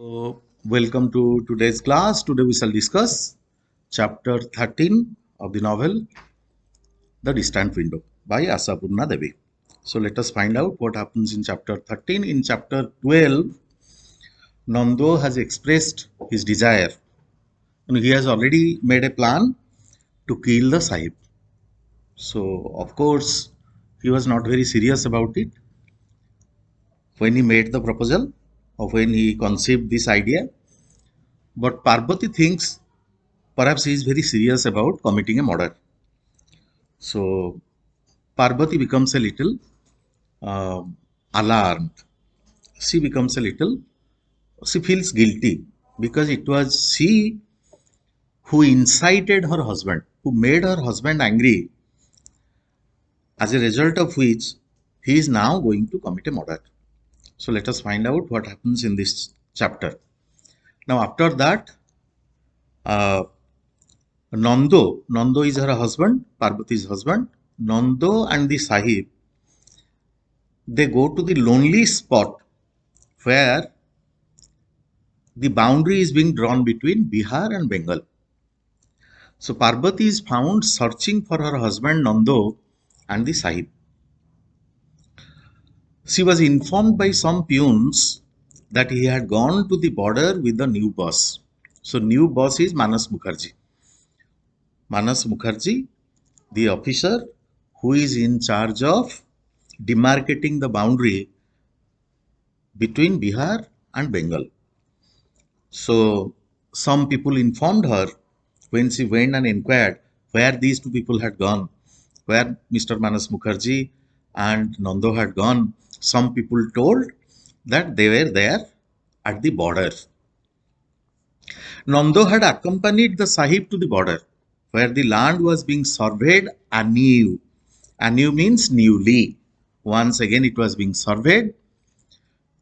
Welcome to today's class. Today we shall discuss chapter 13 of the novel The Distant Window by Ashapurna Devi. So let us find out what happens in chapter 13. In chapter 12, Nando has expressed his desire and he has already made a plan to kill the Sahib. So, of course, he was not very serious about it when he made the proposal or when he conceived this idea. But Parvati thinks perhaps he is very serious about committing a murder. So Parvati becomes a little uh, alarmed. She becomes a little, she feels guilty because it was she who incited her husband, who made her husband angry, as a result of which he is now going to commit a murder. So let us find out what happens in this chapter. Now, after that, uh, Nando is her husband, Parvati's husband. Nando and the Sahib, they go to the lonely spot where the boundary is being drawn between Bihar and Bengal. So Parvati is found searching for her husband Nando and the Sahib. She was informed by some peons that he had gone to the border with the new boss. So new boss is Manas Mukherjee. Manas Mukherjee, the officer who is in charge of demarcating the boundary between Bihar and Bengal. So some people informed her when she went and inquired where these two people had gone, where Mr. Manas Mukherjee and Nando had gone. Some people told that they were there at the border. Nando had accompanied the Sahib to the border, where the land was being surveyed anew. Anew means newly. Once again, it was being surveyed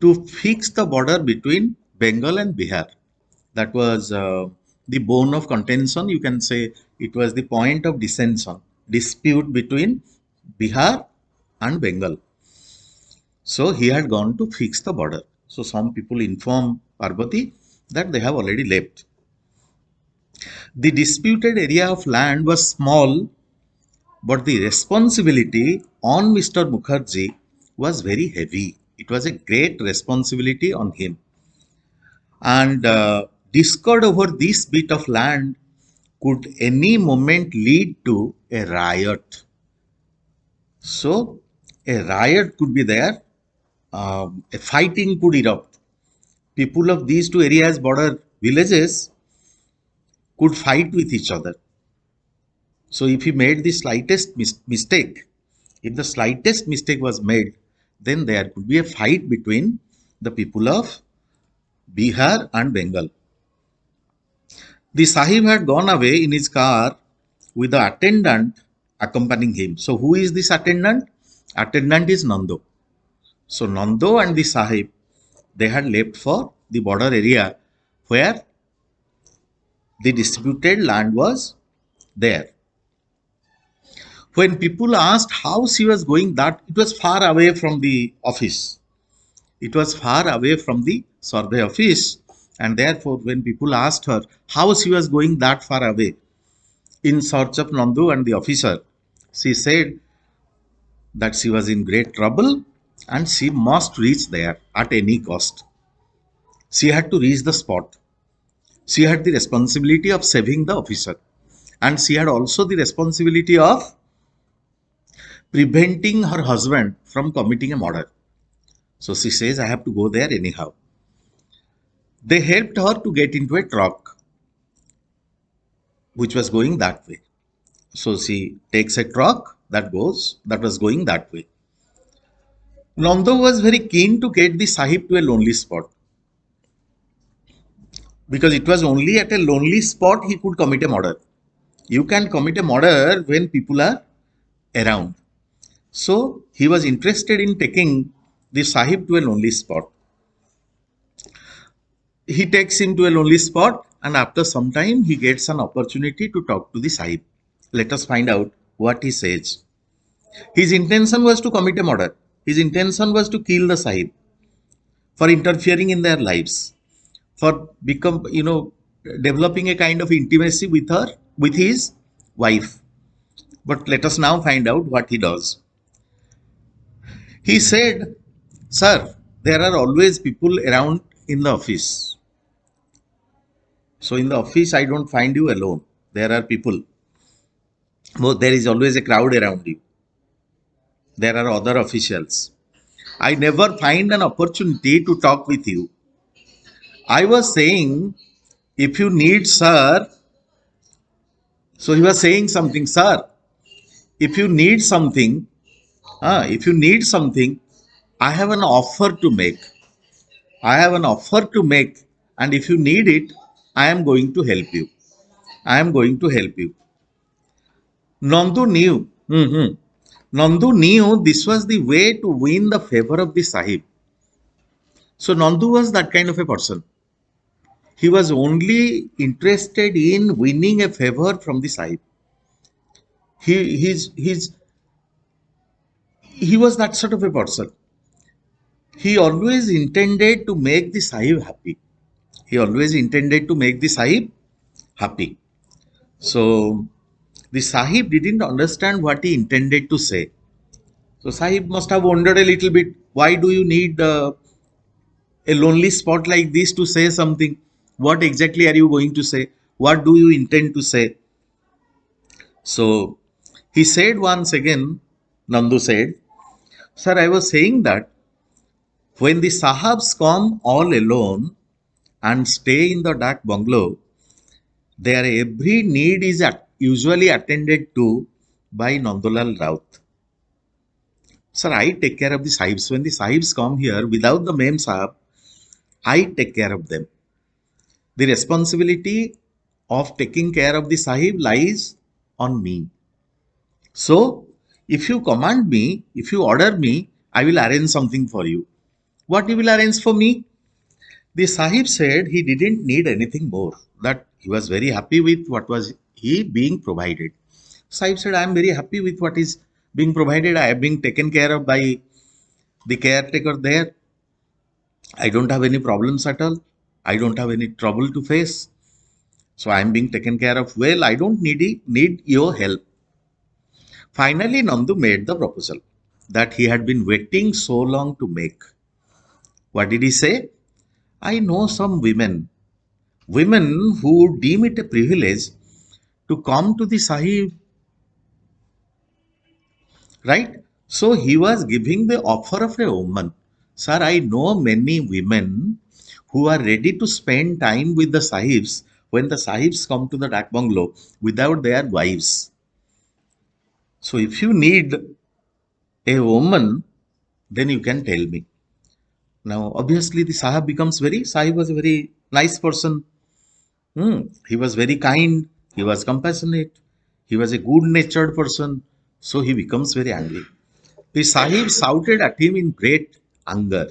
to fix the border between Bengal and Bihar. That was the bone of contention. You can say it was the point of dissension, dispute between Bihar and Bengal. So he had gone to fix the border. So some people inform Parvati that they have already left. The disputed area of land was small, but the responsibility on Mr. Mukherjee was very heavy. It was a great responsibility on him. And discord over this bit of land could any moment lead to a riot. So, a riot could be there, a fighting could erupt. People of these two areas, border villages, could fight with each other. So, if he made the slightest mistake, if the slightest mistake was made, then there could be a fight between the people of Bihar and Bengal. The Sahib had gone away in his car with the attendant accompanying him. So, who is this attendant? Attendant is Nando. So, Nando and the Sahib, they had left for the border area where the disputed land was there. When people asked how she was going, that it was far away from the office. It was far away from the survey office, and therefore, when people asked her how she was going that far away in search of Nandu and the officer, she said that she was in great trouble and she must reach there at any cost. She had to reach the spot. She had the responsibility of saving the officer, and she had also the responsibility of preventing her husband from committing a murder. So she says, I have to go there anyhow. They helped her to get into a truck which was going that way. So she takes a truck that was going that way. Nando was very keen to get the Sahib to a lonely spot, because it was only at a lonely spot he could commit a murder. You can commit a murder when people are around. So he was interested in taking the Sahib to a lonely spot. He takes him to a lonely spot, and after some time he gets an opportunity to talk to the Sahib. Let us find out what he says. His intention was to commit a murder. His intention was to kill the Sahib for interfering in their lives, for developing a kind of intimacy with his wife. But let us now find out what he does. He said, "Sir, there are always people around in the office. So in the office, I don't find you alone. There are people. There is always a crowd around you. There are other officials. I never find an opportunity to talk with you. I was saying, if you need, sir," so he was saying something, "Sir, if you need something, if you need something, I have an offer to make. I have an offer to make, and if you need it, I am going to help you. I am going to help you." Nandu knew. Nandu knew this was the way to win the favor of the Sahib. So Nandu was that kind of a person. He was only interested in winning a favor from the Sahib. He was that sort of a person. He always intended to make the Sahib happy. He always intended to make the Sahib happy. So the Sahib didn't understand what he intended to say. So Sahib must have wondered a little bit, why do you need a lonely spot like this to say something? What exactly are you going to say? What do you intend to say? So he said once again, Nandu said, "Sir, I was saying that when the Sahabs come all alone and stay in the dark bungalow, their every need is usually attended to by Nandulal Raut. Sir, I take care of the Sahibs. When the Sahibs come here without the Mem Sahib, I take care of them. The responsibility of taking care of the Sahib lies on me. So, if you command me, if you order me, I will arrange something for you. What you will arrange for me?" The Sahib said he didn't need anything more, that he was very happy with what was he being provided. Sahib said, "I am very happy with what is being provided. I am being taken care of by the caretaker there. I don't have any problems at all. I don't have any trouble to face. So I am being taken care of well. I don't need your help." Finally, Nandu made the proposal that he had been waiting so long to make. What did he say? "I know some women who deem it a privilege to come to the Sahib," right? So he was giving the offer of a woman. "Sir, I know many women who are ready to spend time with the Sahibs when the Sahibs come to the Dak Bungalow without their wives. So if you need a woman, then you can tell me." Now, obviously, the Sahib was a very nice person. He was very kind. He was compassionate. He was a good-natured person. So he becomes very angry. The Sahib shouted at him in great anger.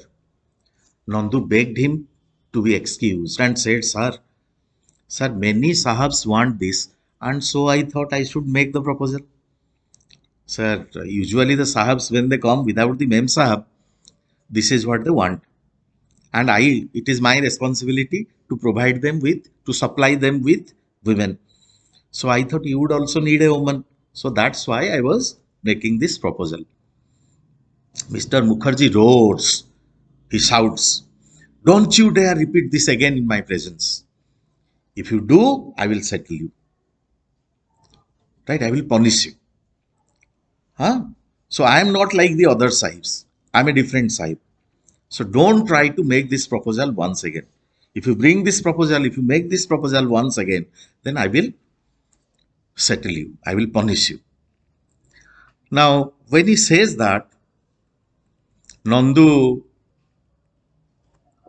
Nandu begged him to be excused and said, Sir, many Sahabs want this, and so I thought I should make the proposal." Sir, usually the Sahabs, when they come without the Mem Sahab, this is what they want. And it is my responsibility to provide them with, to supply them with women. So I thought you would also need a woman. So that's why I was making this proposal. Mr. Mukherjee roars. He shouts, "Don't you dare repeat this again in my presence. If you do, I will settle you. Right? I will punish you." Huh? So I am not like the other sahibs. I am a different sahib. So don't try to make this proposal once again. If you make this proposal once again, then I will settle you. I will punish you. Now, when he says that, Nandu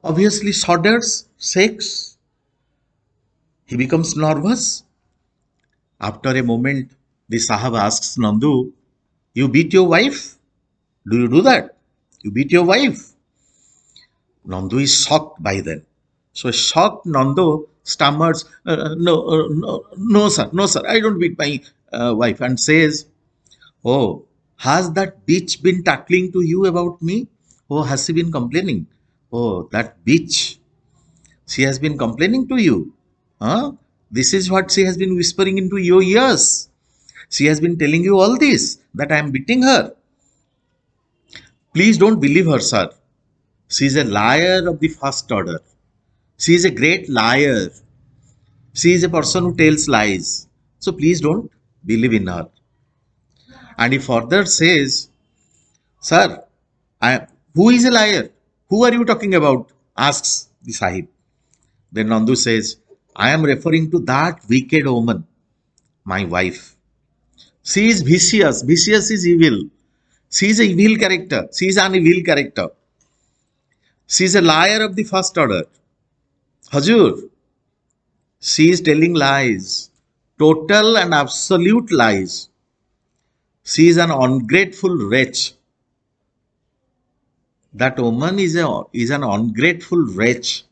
obviously shudders, shakes. He becomes nervous. After a moment, the Sahab asks Nandu, "You beat your wife? Do you do that? You beat your wife?" Nandu is shocked by that. So shocked Nandu stammers, no, sir, I don't beat my wife," and says, "Oh, has that bitch been tattling to you about me? Oh, has she been complaining? Oh, that bitch." She has been complaining to you. Huh? This is what she has been whispering into your ears. She has been telling you all this, that I am beating her. Please don't believe her, sir. She is a liar of the first order. She is a great liar. She is a person who tells lies. So please don't believe in her. And he further says, sir, who is a liar? Who are you talking about? Asks the Sahib. Then Nandu says, I am referring to that wicked woman, my wife. She is vicious. Vicious is evil. She is a evil character. She is an evil character. She is a liar of the first order. Hajur, she is telling lies. Total and absolute lies. She is an ungrateful wretch. That woman is an ungrateful wretch.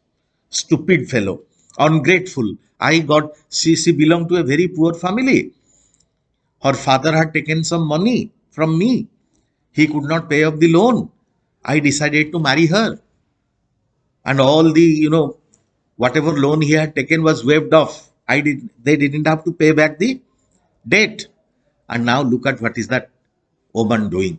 Stupid fellow. Ungrateful. She belonged to a very poor family. Her father had taken some money from me. He could not pay off the loan. I decided to marry her. And all the, whatever loan he had taken was waived off. They didn't have to pay back the debt. And now look at what is that woman doing.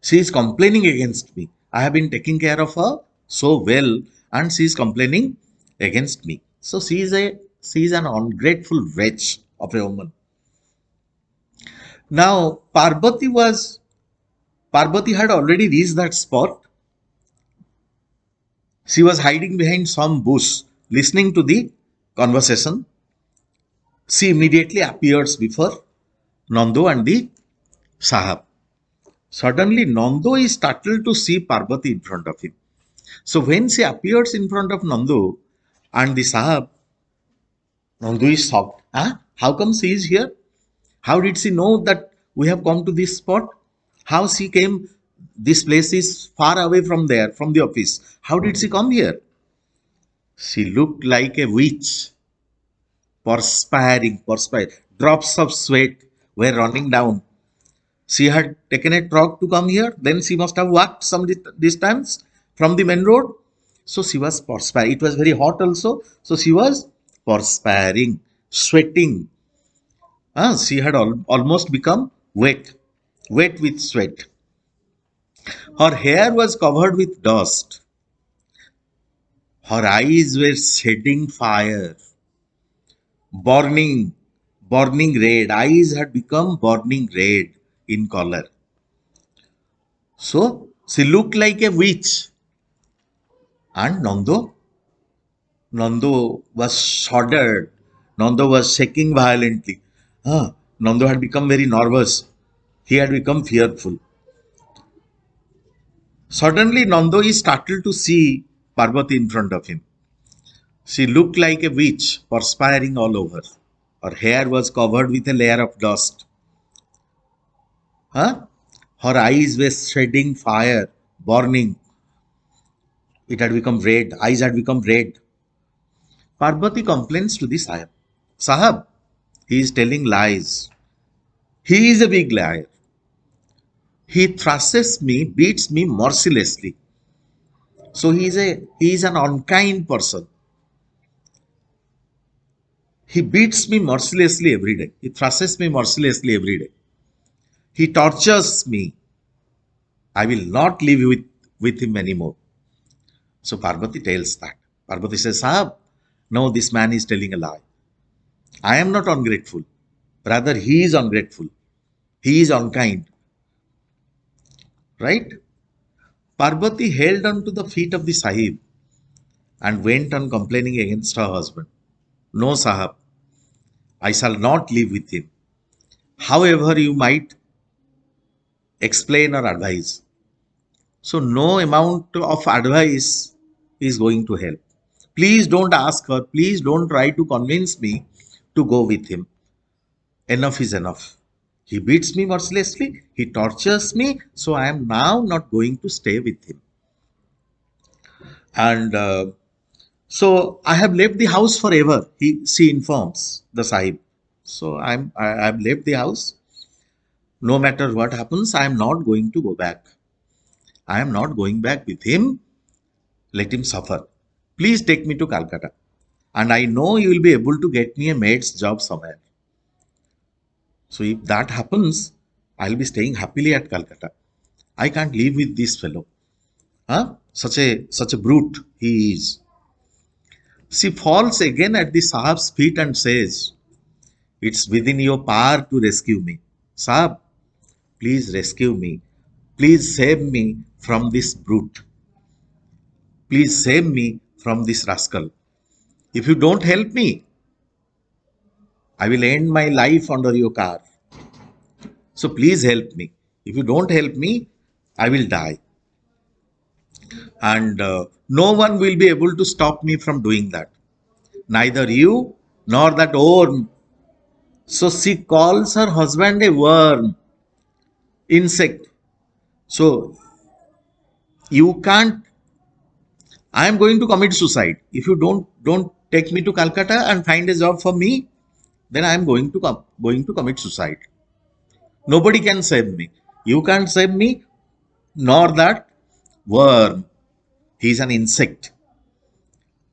She is complaining against me. I have been taking care of her so well, and she is complaining against me. So she is an ungrateful wretch of a woman. Now Parvati had already reached that spot. She was hiding behind some bush, listening to the conversation. She immediately appears before Nando and the Sahab. Suddenly, Nando is startled to see Parvati in front of him. So when she appears in front of Nandu and the Sahab, Nandu is shocked. Huh? How come she is here? How did she know that we have come to this spot? How she came? This place is far away from there, from the office. How did she come here? She looked like a witch, perspiring. Drops of sweat were running down. She had taken a truck to come here. Then she must have walked some distance from the main road. So she was perspiring. It was very hot also. So she was perspiring, sweating. She had almost become wet with sweat. Her hair was covered with dust. Her eyes were shedding fire, burning, burning red. Eyes had become burning red in color. So she looked like a witch. And Nando was shuddered. Nando was shaking violently. Nando had become very nervous. He had become fearful. Suddenly, Nando is startled to see Parvati in front of him. She looked like a witch, perspiring all over. Her hair was covered with a layer of dust. Huh? Her eyes were shedding fire, burning. It had become red. Eyes had become red. Parvati complains to the Sahib. Sahib, he is telling lies. He is a big liar. He thrashes me, beats me mercilessly. So he is an unkind person. He beats me mercilessly every day. He thrashes me mercilessly every day. He tortures me. I will not live with him anymore. So Parvati tells that. Parvati says, Sahib, no, this man is telling a lie. I am not ungrateful. Rather, he is ungrateful. He is unkind. Right? Parvati held on to the feet of the Sahib and went on complaining against her husband. No, Sahib, I shall not live with him. However, you might explain or advise. So, no amount of advice is going to help. Please don't ask her. Please don't try to convince me to go with him. Enough is enough. He beats me mercilessly. He tortures me. So, I am now not going to stay with him. And so I have left the house forever. She informs the Sahib. So I've left the house. No matter what happens, I am not going to go back. I am not going back with him. Let him suffer. Please take me to Calcutta. And I know you will be able to get me a maid's job somewhere. So if that happens, I'll be staying happily at Calcutta. I can't live with this fellow. Huh? Such a brute he is. She falls again at the Sahab's feet and says, it's within your power to rescue me. Sahab, please rescue me. Please save me from this brute. Please save me from this rascal. If you don't help me, I will end my life under your car. So please help me. If you don't help me, I will die. And no one will be able to stop me from doing that. Neither you nor that worm. So she calls her husband a worm, insect. So you can't. I am going to commit suicide. If you don't take me to Calcutta and find a job for me, then I am going to commit suicide. Nobody can save me. You can't save me, nor that worm. He's an insect.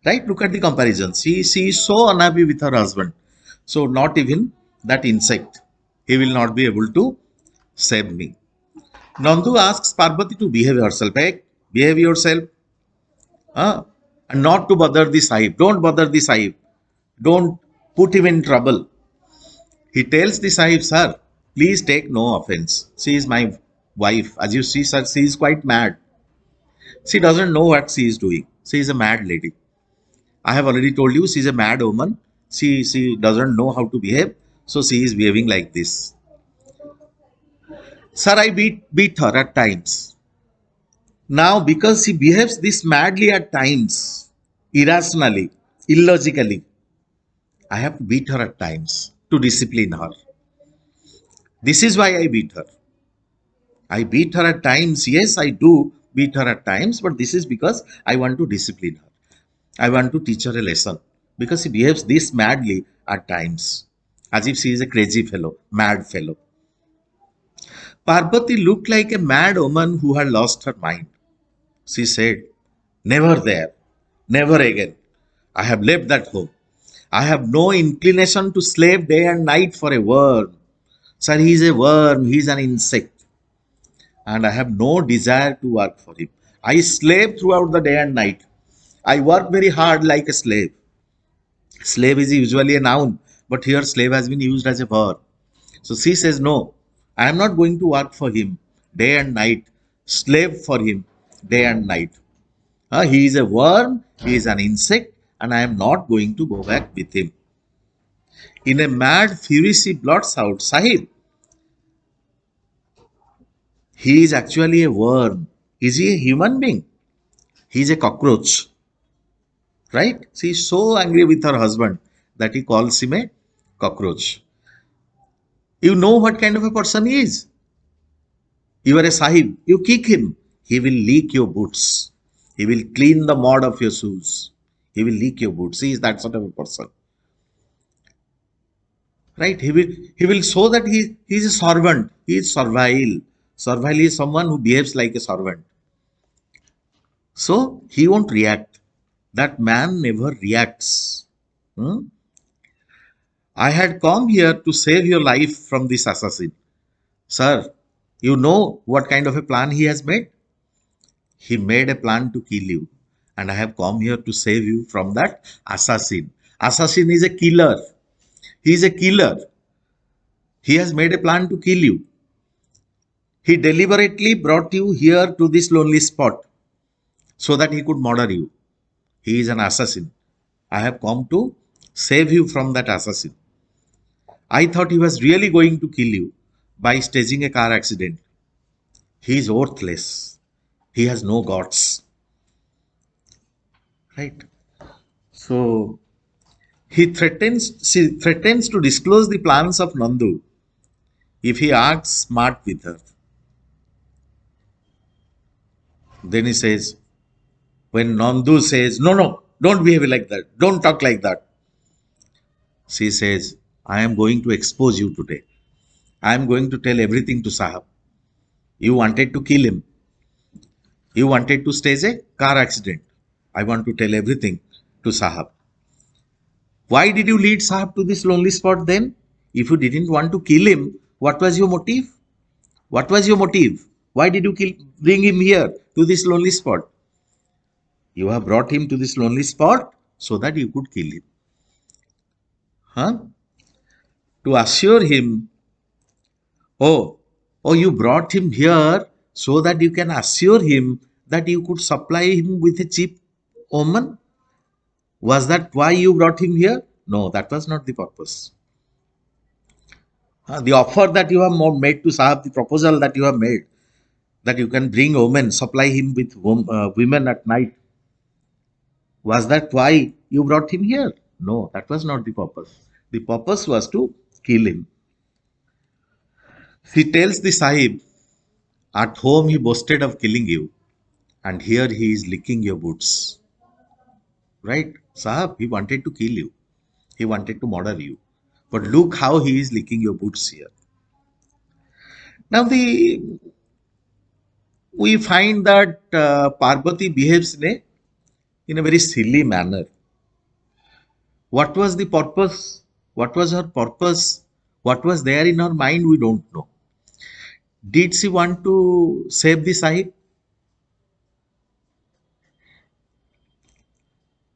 Right? Look at the comparison. She is so unhappy with her husband. So not even that insect. He will not be able to save me. Nandu asks Parvati to behave herself. Hey, behave yourself. And not to bother the sahib. Don't bother the sahib. Don't put him in trouble. He tells the sahib, sir, please take no offense. She is my wife. As you see, sir, she is quite mad. She doesn't know what she is doing. She is a mad lady. I have already told you she is a mad woman. She doesn't know how to behave. So she is behaving like this. Sir, I beat her at times. Now, because she behaves this madly at times, irrationally, illogically, I have to beat her at times to discipline her. This is why I beat her. I beat her at times. Yes, I do beat her at times, but this is because I want to discipline her. I want to teach her a lesson because she behaves this madly at times, as if she is a crazy fellow, mad fellow. Parvati looked like a mad woman who had lost her mind. She said, never there, never again. I have left that home. I have no inclination to slave day and night for a worm. Sir, he is a worm, he is an insect, and I have no desire to work for him. I slave throughout the day and night. I work very hard like a slave. Slave is usually a noun, but here slave has been used as a verb. So she says, no, I am not going to work for him day and night, slave for him day and night. He is a worm, he is an insect, and I am not going to go back with him. In a mad fury, she blots out, Sahib, he is actually a worm. Is he a human being? He is a cockroach. Right? She is so angry with her husband that he calls him a cockroach. You know what kind of a person he is. You are a sahib. You kick him. He will lick your boots. He will clean the mud of your shoes. He will lick your boots. He is that sort of a person. Right? He will show that he is a servant. He is servile. Servile is someone who behaves like a servant. So he won't react. That man never reacts. Hmm? I had come here to save your life from this assassin. Sir, you know what kind of a plan he has made? He made a plan to kill you. And I have come here to save you from that assassin. Assassin is a killer. He is a killer. He has made a plan to kill you. He deliberately brought you here to this lonely spot so that he could murder you. He is an assassin. I have come to save you from that assassin. I thought he was really going to kill you by staging a car accident. He is worthless. He has no guts. Right? So she threatens to disclose the plans of Nandu if he acts smart with her. Then he says, when Nandu says, no, don't behave like that. Don't talk like that. She says, I am going to expose you today. I am going to tell everything to Sahab. You wanted to kill him. You wanted to stage a car accident. I want to tell everything to Sahab. Why did you lead Sahab to this lonely spot then? If you didn't want to kill him, what was your motive? What was your motive? Why did you bring him here to this lonely spot? You have brought him to this lonely spot so that you could kill him. Huh? To assure him, oh, you brought him here so that you can assure him that you could supply him with a cheap omen? Was that why you brought him here? No, that was not the purpose. The offer that you have made to Sahab, the proposal that you have made, that you can bring women, supply him with women at night, was that why you brought him here? No, that was not the purpose. The purpose was to kill him. He tells the Sahib, at home he boasted of killing you, and here he is licking your boots. Right? Sahib, he wanted to kill you. He wanted to murder you. But look how he is licking your boots here. Now we find that Parvati behaves in a very silly manner. What was the purpose? What was her purpose? What was there in her mind? We don't know. Did she want to save the Sahib?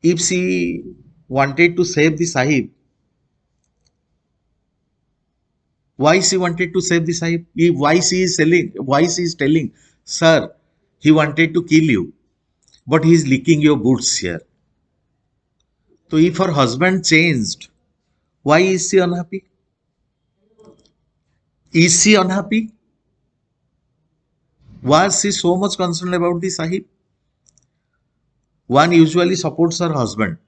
If she wanted to save the Sahib, why she wanted to save the Sahib? Why she is telling, sir, he wanted to kill you, but he is licking your boots here. So if her husband changed, why is she unhappy? Is she unhappy? Was she so much concerned about the Sahib? One usually supports her husband.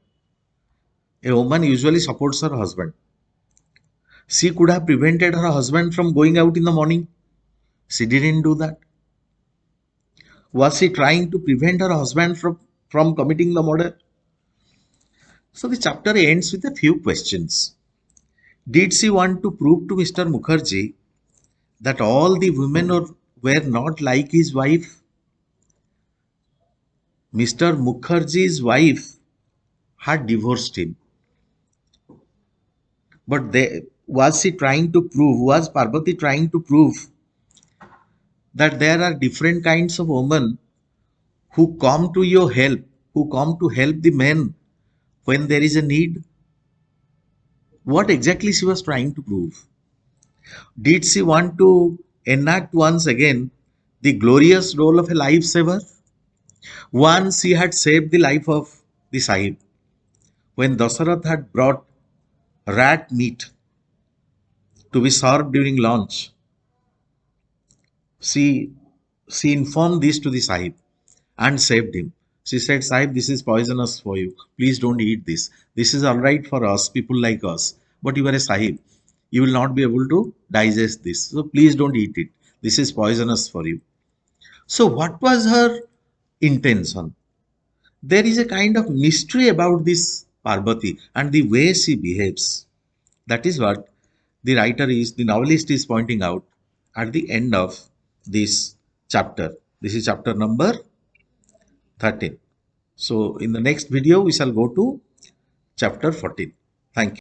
A woman usually supports her husband. She could have prevented her husband from going out in the morning. She didn't do that. Was she trying to prevent her husband from committing the murder? So the chapter ends with a few questions. Did she want to prove to Mr. Mukherjee that all the women were not like his wife? Mr. Mukherjee's wife had divorced him. But was Parvati trying to prove that there are different kinds of women who come to your help, who come to help the men when there is a need? What exactly she was trying to prove? Did she want to enact once again the glorious role of a lifesaver? Once she had saved the life of the Sahib when Dasarath had brought rat meat to be served during lunch. She informed this to the Sahib and saved him. She said, Sahib, this is poisonous for you. Please don't eat this. This is all right for us, people like us. But you are a Sahib. You will not be able to digest this. So please don't eat it. This is poisonous for you. So what was her intention? There is a kind of mystery about this Parvati and the way she behaves. That is what the novelist is pointing out at the end of this chapter. This is chapter number 13. So in the next video, we shall go to chapter 14.